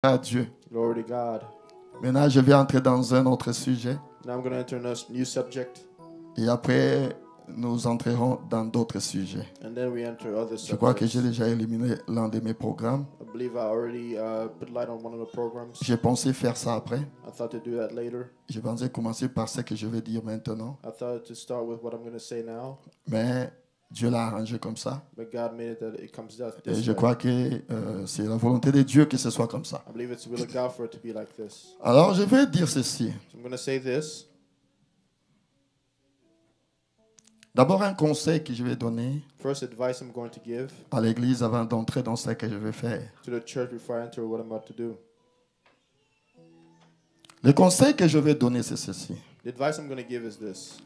À Dieu. Glory to God. Maintenant, je vais entrer dans un autre sujet. Now I'm going to enter a new subject, Et après, nous entrerons dans d'autres sujets. and then we enter other Je crois que subjects. j'ai déjà éliminé l'un de mes programmes. I believe I already put light on one of the programs. J'ai pensé faire ça après. I thought to do that later. Je pensais commencer par ce que je vais dire maintenant. I thought to start with what I'm going to say now, Mais Dieu l'a arrangé comme ça. but God made it that it comes out Et this je way. crois que c'est la volonté de Dieu que ce soit comme ça. I believe it's the will of God for it to be like this. Alors, je vais dire ceci. So I'm going to say this. D'abord, un conseil que je vais donner First advice I'm going to give à l'Église avant d'entrer dans ce que je vais faire. to the church before I enter what I'm about to do. Le conseil que je vais donner, c'est ceci. The advice I'm going to give is this.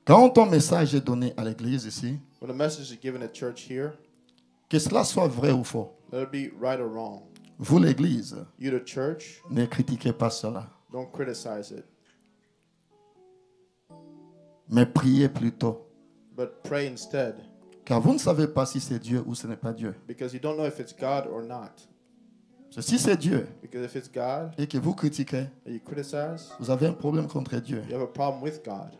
Quand ton message est donné à l'Église ici, When a message is given at church here, que cela soit vrai ou faux, let it be right or wrong. vous, l'Église, You, the church, ne critiquez pas cela, don't criticize it, mais priez plutôt. but pray instead, Car vous ne savez pas si c'est Dieu ou ce n'est pas Dieu. because you don't know if it's God or not. Si c'est Dieu Because if it's God et que vous critiquez, and you criticize, vous avez un problème contre Dieu. you have a problem with God.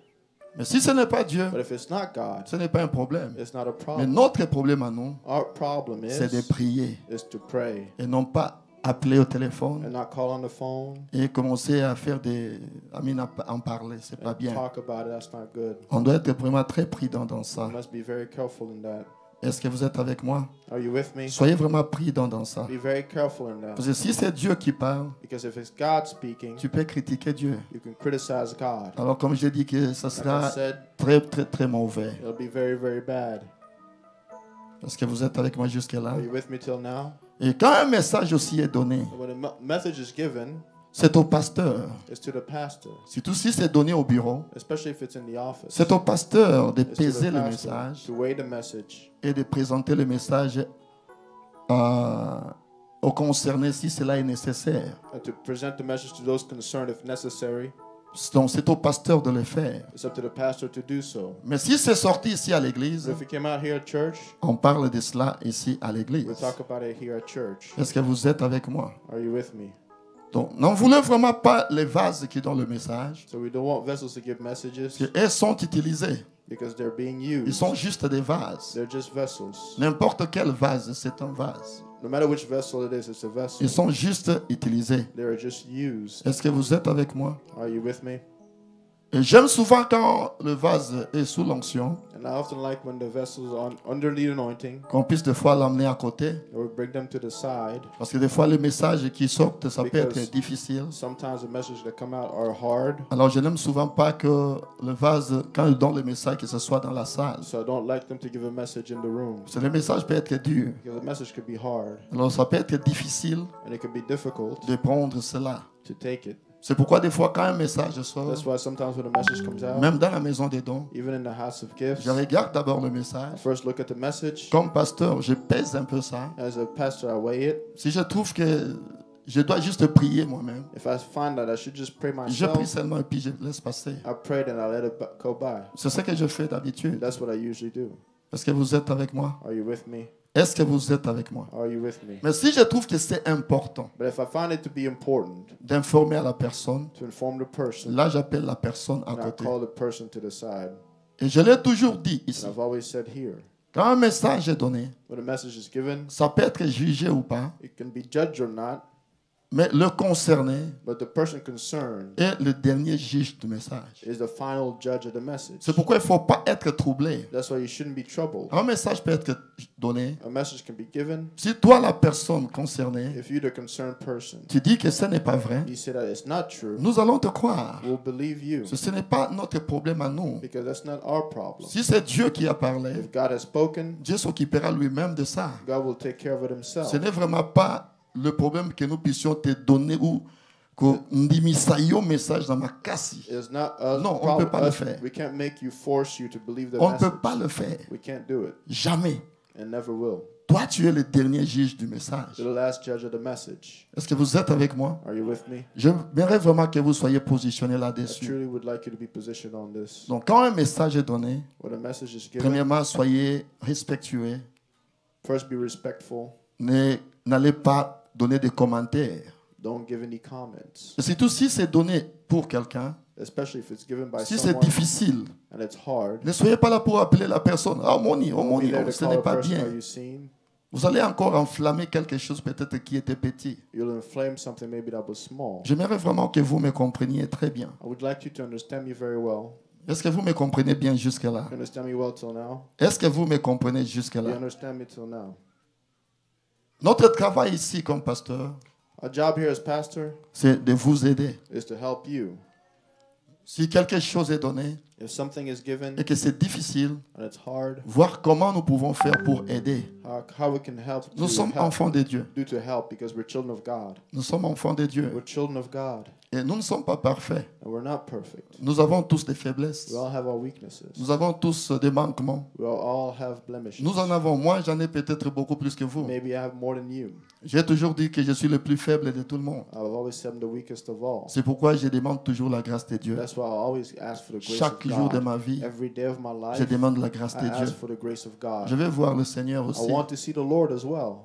Mais si ce n'est pas Dieu, But if it's not God, ce n'est pas un problème. it's not a Mais problem. notre problème à nous, Our problem c'est de prier is to pray et non pas appeler au téléphone and not call on the phone et commencer à faire à en parler. C'est pas and bien. talk about it. That's not good. On doit être vraiment très prudent dans You ça. must be very careful in that. Est-ce que vous êtes avec moi? Are you with me? Soyez vraiment prudent dans ça. Be very careful in that. Parce que si c'est Dieu qui parle, Because if it's God speaking, tu peux critiquer Dieu. you can criticize God. Alors comme j'ai dit que ça Like I sera said, très très très mauvais. it'll be very, very bad. Est-ce que vous êtes avec moi jusque-là? Are you with me till now? Et quand un message aussi est donné, And when a message is given, c'est au pasteur. it's to the pastor, Surtout si c'est donné au bureau, especially if it's in the office. c'est au pasteur de It's to peser the le pastor message to weigh the message et de présenter le message aux concernés si cela est nécessaire. and to present the message to those concerned if necessary. Donc c'est au pasteur de le faire. It's up to the pastor to do so. Mais si c'est sorti ici à l'église, But if we came out here at church, on parle de cela ici à l'église. we'll talk about it here at church. Est-ce que vous êtes avec moi? Are you with me? Donc, n'en voulez vraiment pas les vases qui donnent le message. So we don't want vessels to give messages Parce qu'elles sont utilisées. because they're being Ils used. sont juste des vases. They're just vessels. N'importe quel vase, c'est un vase. No matter which vessel it is, it's a vessel. Ils sont juste utilisés. They're just used. Est-ce que vous êtes avec moi? Are you with me? Et j'aime souvent quand le vase est sous l'onction, And I often like when the vessels are under the anointing, qu'on puisse des fois l'emmener à côté. or we bring them to the side. Parce que des fois, les messages qui sortent, ça peut Because- être difficile. Sometimes the messages that come out are hard, Alors, je n'aime souvent pas que le vase, quand il donne le message, que ce soit dans la salle. so I don't like them to give a message in the room Parce que le message peut être dur. because the message could be hard Alors, ça peut être difficile and it could be difficult de prendre cela. to take it. C'est pourquoi des fois, quand un message sort, That's why sometimes when a message comes out, même dans la maison des dons, even in the house of gifts, je regarde d'abord le I message. first look at the message. Comme pasteur, je pèse un peu ça. As a pastor, I weigh it. Si je trouve que je dois juste prier moi-même, If I find that I should just pray je prie myself, seulement et puis je laisse passer. I pray and I let it go by. C'est ce que je fais d'habitude. That's what I usually do. Est-ce que vous êtes avec moi? Are you with me? Est-ce que vous êtes avec moi? Are you with me? Mais si je trouve que c'est important But if I find it to be important d'informer à la personne, to inform the person, là j'appelle la personne à and I côté. call the person to the side. Et je l'ai toujours dit And ici. I've always said here, Quand un message est donné, when a message is given, ça peut être jugé ou pas, it can be judged or not, mais le concerné but the person concerned est le dernier juge du message. is the final judge of the message. C'est pourquoi il ne faut pas être troublé. That's why you shouldn't be troubled. Un message peut être donné. A message can be given. Si toi, la personne concernée, If you're the concerned person, tu dis que ce n'est pas vrai, you say that it's not true, nous allons te croire. we'll believe you Ce n'est pas notre problème à nous. because that's not our problem. Si c'est Dieu qui a parlé, If God has spoken, Dieu s'occupera lui-même de ça. God will take care of it himself. Ce n'est vraiment pas le problème que nous puissions te donner ou que nous message dans ma casse. It's not us. Non, on ne peut pas le faire. We can't make you force you to believe the On ne message. peut pas le faire. We can't do it Jamais. and never will. Toi, tu es le dernier juge du message. You're the last judge of the message. Est-ce que vous êtes avec moi? Are you with me? J'aimerais vraiment que vous soyez positionnés I là-dessus. truly would like you to be positioned on this. Donc, quand un message est donné, When a message is given, premièrement, soyez respectueux. first be respectful. N'allez pas donner des commentaires. Don't give any comments, Et surtout si c'est donné pour quelqu'un, especially if it's given by si c'est someone difficile, and it's hard. ne soyez pas là pour appeler la personne. Ah, Moni, oh, Don't be Moni, there oh, to ce call n'est a pas person, bien. are you seen? Vous allez encore enflammer quelque chose peut-être qui était petit. You'll inflame something maybe that was small. J'aimerais vraiment que vous me compreniez très bien. I would like you to understand me very well. Est-ce que vous me comprenez bien jusque-là? You understand me well till now? Est-ce que vous me comprenez You jusque-là? understand me till now? Notre travail ici comme pasteur, Our job here as pastor c'est de vous aider. is to help you. Si quelque chose est donné If something is given et que c'est difficile, and it's hard, voir comment nous pouvons faire pour aider. how we can help Nous sommes help, enfants de Dieu. do to help, because we're children of God. Nous sommes enfants de Dieu. We're children of God, Et nous ne sommes pas parfaits. and we're not perfect. Nous avons tous des faiblesses. We all have our weaknesses. Nous avons tous des manquements. We all have blemishes. Nous en avons. Moi, j'en ai peut-être beaucoup plus que vous. Maybe I have more than you. J'ai toujours dit que je suis le plus faible de tout le monde. I've always said I'm the weakest of all. C'est pourquoi je demande toujours la grâce de Dieu. That's why I always ask for the grace Chaque of jour de God. ma vie, Every day of my je life, demande la grâce I de Dieu. ask for the grace of God. Je vais voir le Seigneur I aussi. want to see the Lord as well.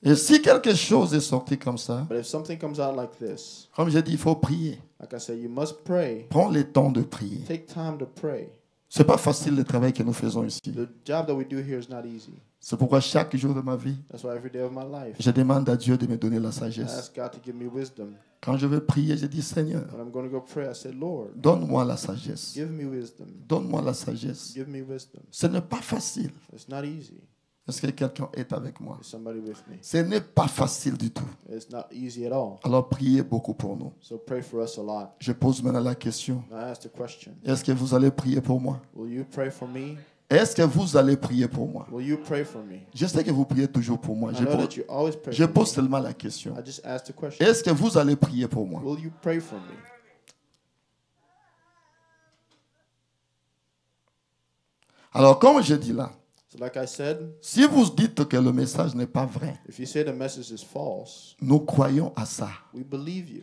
Et si quelque chose est sorti comme ça, But if something comes out like this, comme j'ai dit, il faut prier. like I said, you must pray. Prends le temps de prier. Take time to pray. C'est pas facile le travail que nous faisons ici. The job that we do here is not easy. C'est pourquoi chaque jour de ma vie, That's why every day of my life, je demande à Dieu de me donner la I sagesse. ask God to give me wisdom. Quand je veux prier, je dis Seigneur, When I'm going to go pray, I say, Lord, donne-moi la sagesse. give me wisdom. Donne-moi la sagesse. Give me wisdom. Ce n'est pas facile. It's not easy. Est-ce que quelqu'un est avec moi? Is somebody with me? Ce n'est pas facile du tout. It's not easy at all. Alors priez beaucoup pour nous. So pray for us a lot. Je pose maintenant la question. Now I ask the question, Est-ce que vous allez prier pour moi? will you pray for me? Est-ce que vous allez prier pour moi? Will you pray for me? Je sais que vous priez toujours pour moi. I know that you always pray Je for pose me. seulement la question. I just asked the question, Est-ce que vous allez prier pour moi? will you pray for me? Alors, comme je dis là, So like I said, si vous dites que le message n'est pas vrai, if you say the message is false, nous croyons à ça. we believe you.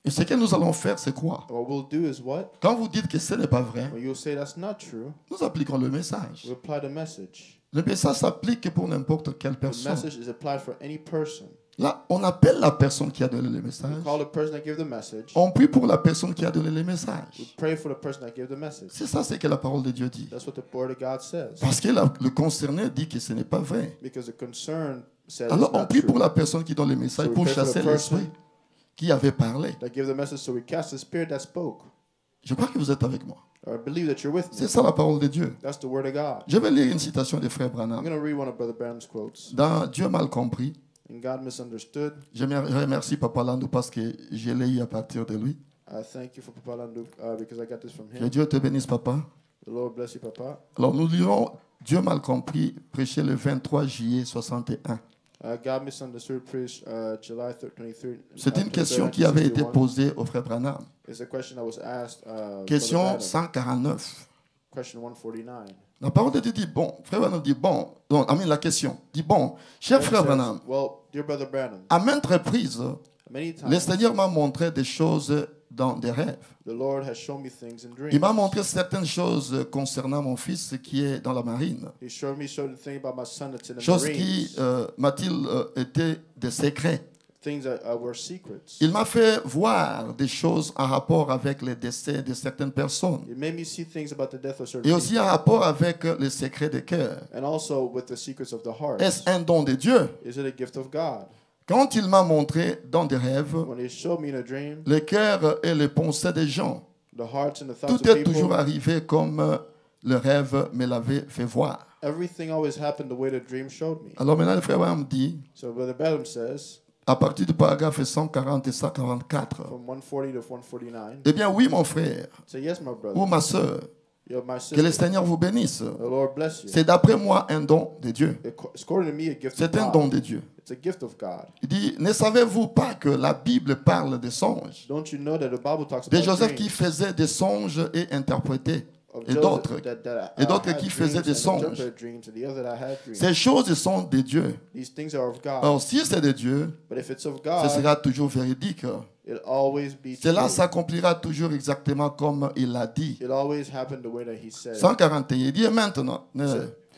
Et ce que nous allons faire, c'est quoi? What we'll do is what? Quand vous dites que ce n'est pas vrai, When you'll say that's not true, nous appliquons le message. we apply the message. Le message s'applique pour n'importe quelle The personne. message is applied for any person. Là, on appelle la personne qui a donné le We message. call the person that gave the message. On prie pour la personne qui a donné le We message. pray for the person that gave the message. C'est ça ce que la parole de Dieu dit. That's what the word of God says. Parce que le concerné dit que ce n'est pas vrai. Because the concern says Alors it's on not prie true. pour la personne qui donne le message So we pour pray for the chasser person l'esprit qui avait parlé. that gave the message, so we cast the spirit that spoke. Je crois que vous êtes avec moi. Or I believe that you're with me. C'est ça la parole de Dieu. That's the word of God. Je vais lire une citation de Frère I'm Branham. going to read one of Brother Branham's quotes. Dans Dieu mal compris, And God misunderstood. je remercie Papa Landou parce que je l'ai eu à partir de lui. I thank you for Papa Landuk because I got this from Que him. Dieu te bénisse, Papa. The Lord bless you, Papa. Alors nous lirons Dieu mal compris, prêché le 23 juillet 61. God misunderstood preached July 23rd. C'est une question qui avait été posée au Frère Branham. It's a question that was asked. Question Brother Branham. 149. Question 149. La parole de Dieu dit, bon, Frère Branham dit, bon, donc, la question dit, bon, cher It Frère says, Branham, well, dear Brother Branham, à maintes reprises, many le times Seigneur m'a montré des choses dans des rêves. the Lord has shown me things in dreams. Il m'a montré certaines choses concernant mon fils qui est dans la marine. He showed me certain things about my son that's in the Choses qui, Marines. m'a-t-il, étaient des secrets. Things that were secrets. Il m'a fait voir des choses en rapport avec le décès de certaines personnes. It made me see things about the death of certain Et aussi en people. rapport avec les secrets des cœurs. And also with the secrets of the heart. Est-ce un don de Dieu? Is it a gift of God? Quand il m'a montré dans des rêves When he showed me in a dream, les cœurs et les pensées des gens, the hearts and the thoughts tout of est toujours people, arrivé comme le rêve me l'avait fait voir. everything always happened the way the dream showed me. Alors maintenant, le frère Branham dit, So Brother Branham says, à partir du paragraphe 140 et 144, from 140 to 149, eh bien oui, mon frère say, yes, my ou brother, ma soeur, you're my que le sister. Seigneur vous bénisse. The Lord bless you. C'est d'après moi un don de Dieu. According to me, a gift of C'est un don God. de Dieu. It's a gift of God. Il dit, ne savez-vous pas que la Bible parle des songes? Don't you know that the Bible talks De about Joseph qui dreams? faisait des songes et interprétait. Of Et Joseph d'autres. that Et d'autres had qui faisaient dreams des and songes. interpreted dreams, and the other that had dreams. Ces choses sont de Dieu. These things are of God. Alors si c'est de Dieu, But if it's of ce God, sera toujours véridique. it'll always be Cela true. s'accomplira toujours exactement comme il l'a dit. It always happened the way that he said. 141, il dit maintenant,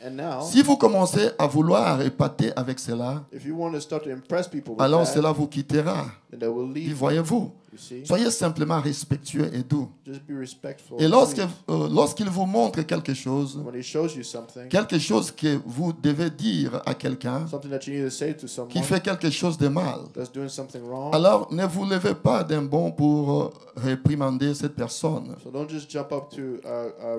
And now, Si vous commencez à vouloir épater avec cela, if you want to start to impress people with alors that, cela vous quittera. then they will Et leave. voyez-vous, You see, soyez simplement respectueux et doux. just be respectful. Et and sweet. lorsqu'il vous montre quelque chose When he shows you something, que vous devez dire à quelqu'un something that you need to say to someone qui fait quelque chose de mal, that's doing something wrong, alors ne vous levez pas d'un bond pour réprimander cette personne, so don't just jump up to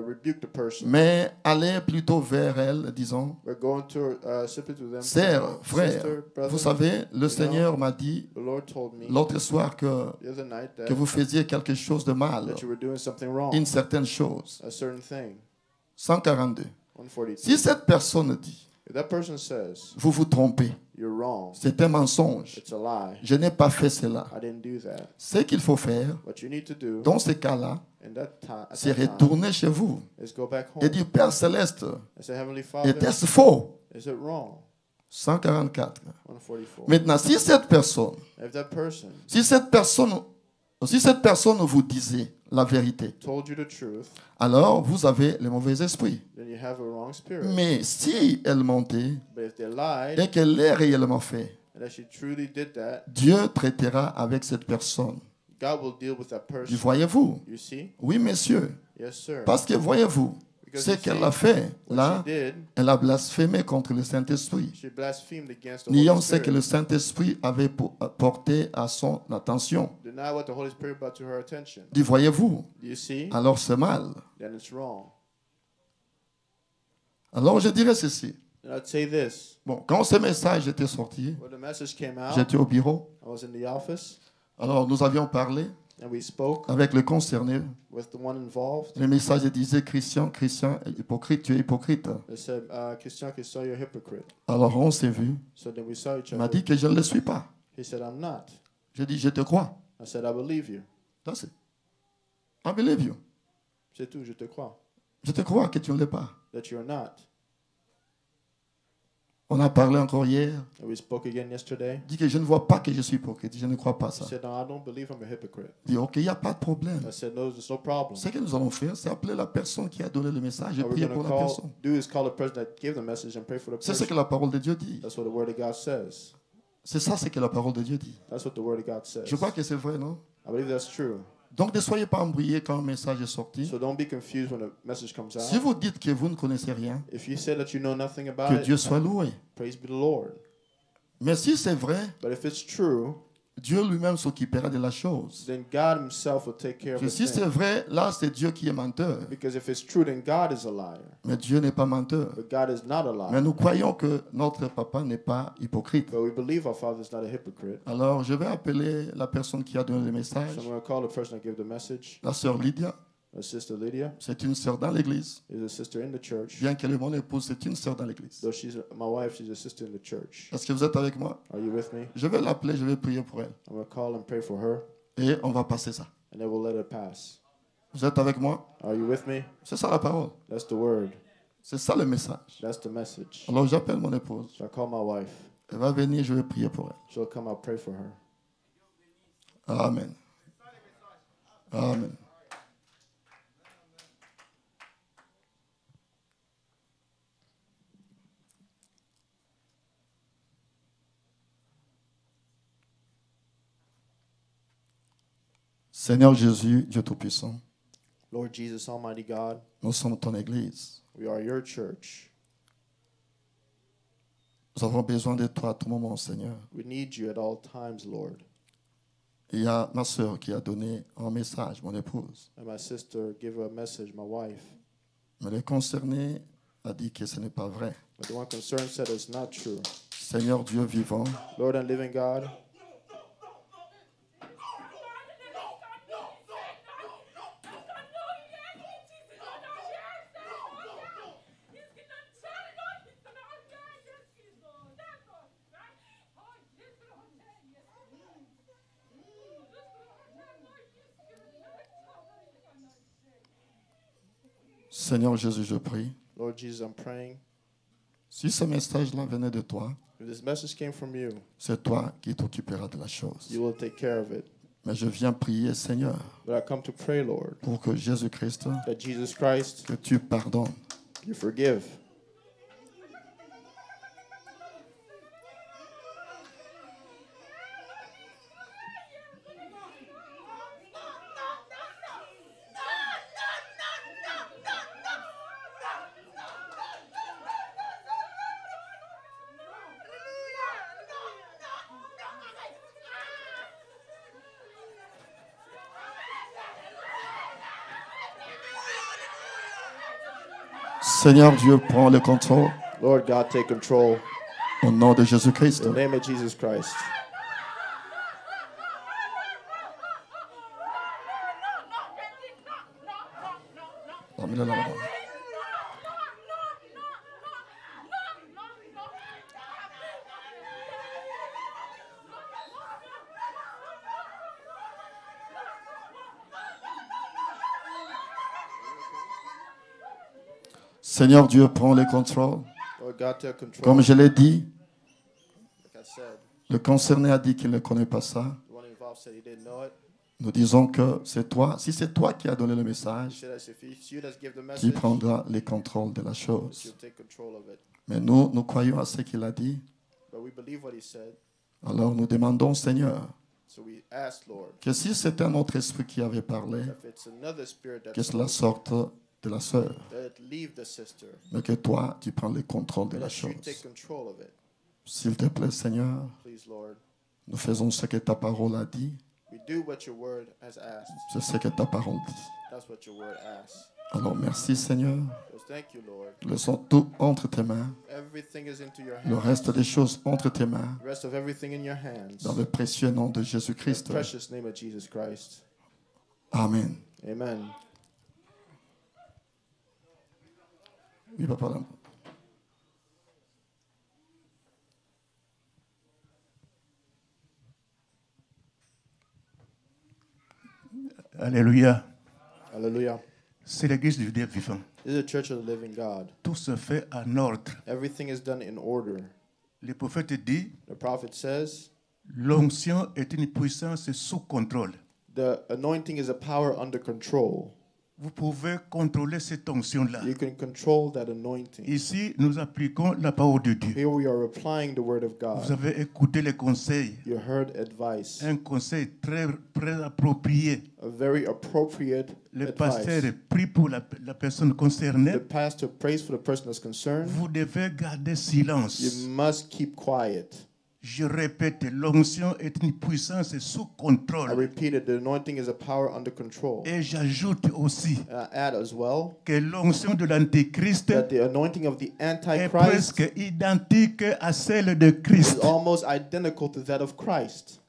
rebuke the person. mais allez plutôt vers elle, disons, We're going to simply to them. sœur, frère, Sister, brother, vous savez, le Seigneur m'a dit the Lord told me l'autre soir que the other night that, vous faisiez quelque chose de mal, that you were doing something wrong, une certaine chose. a certain thing. 142. 142. Si cette personne dit, If that person says, vous vous trompez, you're wrong, c'est un mensonge, it's a lie, je n'ai pas fait cela, I didn't do that. ce qu'il faut faire, What you need to do dans ces cas-là, in that time, c'est retourner chez vous is go back home et dire, Père Céleste, and say, Heavenly Father, était-ce faux? is it wrong? 144. 144. Maintenant, si cette personne, If that person si cette personne vous disait la vérité, told you the truth, alors vous avez le mauvais esprit. then you have a wrong spirit. Mais si elle mentait But if they lied et qu'elle l'ait réellement fait, and that she truly did that, Dieu traitera avec cette personne. God will deal with that Et person. voyez-vous? You see? Oui, messieurs. Yes, sir. Parce que voyez-vous, Because ce you qu'elle see, a fait, what là, she did, elle a blasphémé contre le Saint-Esprit. she blasphemed against the Niant Holy ce que Spirit. le Saint-Esprit avait porté à son attention. Deny what the Holy Spirit brought to her attention. Dit, voyez-vous, Do you see? alors c'est mal. Then it's wrong. Alors je dirais ceci. And I'd say this. Bon, quand ce message était sorti, When the message came out, j'étais au bureau. I was in the office Alors nous avions parlé and we spoke avec le concerné. with the one involved. Le message disait, Christian, hypocrite, tu es hypocrite. They said, Christian, you're a hypocrite. Alors on s'est vu. So then we saw each Il m'a other. dit que je ne le suis pas. He said, I'm not. J'ai dit, je te crois. I said, I believe you. That's it. I believe you. C'est tout, je te crois. Je te crois que tu ne l'es pas. That you're not. On a parlé encore hier. And we spoke again yesterday. Il dit que je ne vois pas que je suis hypocrite. Je ne crois pas He ça. said, no, I don't believe I'm a hypocrite. Il dit, ok, il n'y a pas de problème. I said, no, there's no problem. Ce que nous allons faire, c'est appeler la personne qui a donné le message et What we're prier going pour to la personne. do is call the person that gave the message and pray for the C'est ce person. que la parole de Dieu dit. That's what the Word of God says. C'est ça ce que la parole de Dieu dit. That's what the Word of God says. Je crois que c'est vrai, non? I believe that's true. Donc ne soyez pas embrouillés quand un message est sorti. So don't be confused when the message comes Si out. vous dites que vous ne connaissez rien, If you say that you know nothing about que it, Dieu soit loué. praise be the Lord. Mais si c'est vrai, But if it's true, Dieu lui-même s'occupera de la chose. then God himself will take care of Que the si c'est thing. vrai, là c'est Dieu qui est menteur. Because if it's true, then God is a liar. Mais Dieu n'est pas menteur. But God is not a Mais liar. nous croyons que notre papa n'est pas hypocrite. But we believe our Father is not a hypocrite. Alors je vais appeler la personne qui a donné le message, So I'm going to call the person that gave the message. la sœur Lydia. Sister Lydia C'est une sœur dans l'église. is a sister in the church. Bien qu'elle est mon épouse, c'est une sœur dans l'église. Though my wife, she's a sister in the church. Est-ce que vous êtes avec moi? Are you with me? Je vais l'appeler, je vais prier pour elle. I'm going to call and pray for her, Et on va passer ça. and then we'll let it pass. Vous êtes avec moi? Are you with me? C'est ça la parole. That's the word. C'est ça le message. That's the message. Alors j'appelle mon épouse. So I call my wife. Elle va venir, je vais prier pour elle. She'll come, I'll pray for her. Amen. Amen. Seigneur Jésus, Dieu Tout-Puissant, Lord Jesus, Almighty God, nous sommes ton Église. we are your church. Nous avons besoin de toi à tout moment, Seigneur. We need you at all times, Lord. Il y a ma soeur qui a donné un message, mon épouse. And my sister gave a message, my wife. Mais le concerné a dit que ce n'est pas vrai. But the one concerned said it's not true. Seigneur Dieu vivant, Lord and living God, Seigneur Jésus, je prie. Lord Jesus, I'm praying. Si ce message-là venait de toi, If this message came from you, c'est toi qui t'occuperas de la chose. you will take care of it. Mais je viens prier, Seigneur, But I come to pray, Lord, pour que Jésus-Christ, that Jesus Christ, que tu pardonnes, you forgive. Seigneur Dieu, prends le contrôle Lord God, take control. au nom de Jésus-Christ. In the name of Jesus Christ. Seigneur Dieu, prends le contrôle. Lord God, take control. Comme je l'ai dit, Like I said, le concerné a dit qu'il ne connaît pas ça. the one involved said he didn't know it. Nous disons que c'est toi, si c'est toi qui as donné le He message, said that if it's you that give the qui message, prendra les contrôles de la you'll chose. take control of it. Mais nous croyons à ce qu'il a dit. But we believe what he said, Alors nous demandons, Seigneur, so we ask, Lord, que si c'est un autre esprit qui avait parlé, if it's another spirit that que cela sorte de la sœur, that it leave the sister, mais que toi, tu prends le contrôle de and la that you chose. take control of it. S'il te plaît, Seigneur, Please, Lord. nous faisons ce que ta parole a dit. We do what your word has asked. C'est ce que ta parole dit. That's what your word asks. Alors merci, Seigneur. So thank you, Lord. Laissons tout entre tes mains. Everything is into your Le hands. reste des choses entre tes mains. The rest of everything in your hands. Dans le précieux nom de In the Jésus-Christ. precious name of Jesus Christ. Amen. Amen. Oui, papa. Là. Alléluia. Hallelujah. C'est l'église du Dieu vivant. This is the church of the living God. Tout se fait en ordre. Everything is done in order. Le prophète dit, The prophet says, l'onction est une puissance sous contrôle. the anointing is a power under control. Vous pouvez contrôler cette onction-là. You can control that anointing. Ici, nous appliquons la parole de Dieu. Here we are applying the word of Vous God. avez écouté les conseils. You heard advice, Un conseil très, très approprié. a very appropriate Le pasteur advice. prie pour la personne concernée. The pastor prays for the person that's concerned. Vous devez garder You silence. must keep quiet. Je répète, l'onction est une puissance sous I contrôle. repeat it, the anointing is a power under control. Et j'ajoute aussi And I add as well que l'onction de l'Antéchrist that the anointing of the est Antichrist presque identique à celle de is Christ. almost identical to that of Christ.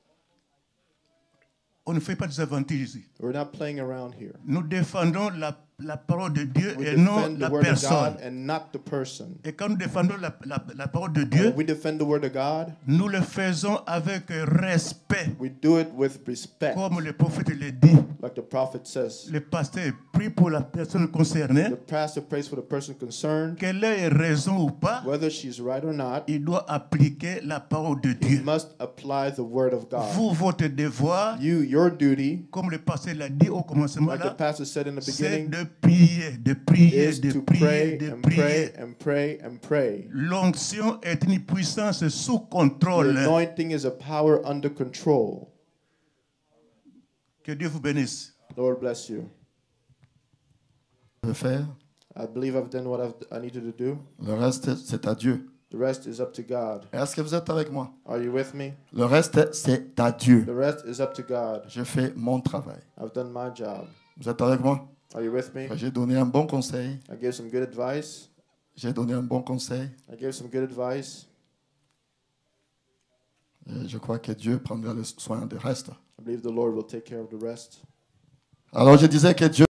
On ne fait pas des avantages ici. We're not playing around here. Nous défendons la parole de Dieu We et non defend la the word of personne. God and not the person. Et quand nous défendons la parole de When Dieu, we defend the word of God, nous le faisons avec respect. we do it with respect. Comme le prophète le dit, Like the prophet says, le pasteur prie pour la personne concernée, the pastor prays for the person concerned. qu'elle ait raison ou pas, Whether she's right or not, il doit appliquer la parole de you Dieu. must apply the word of God. Vous, votre devoir, Your duty, comme le pasteur l'a dit au commencement, like the là, pastor said in the c'est beginning, de prier, de prier, is de to prier, pray de and pray prier. and pray and pray. L'onction est une puissance sous The contrôle. anointing is a power under control. Que Dieu vous bénisse. Lord bless you. Je vais faire. I believe I've done what I needed to do. Le reste, c'est à Dieu. The rest is up to God. Est-ce que vous êtes avec moi? Are you with me? Le reste, c'est à Dieu. The rest is up to God. Je fais mon travail. I've done my job. Vous êtes avec moi? Are you with me? J'ai donné un bon conseil. I gave some good advice. J'ai donné un bon conseil. I gave some good advice. Et je crois que Dieu prendra le soin du reste. I believe the Lord will take care of the rest. Alors je disais que Dieu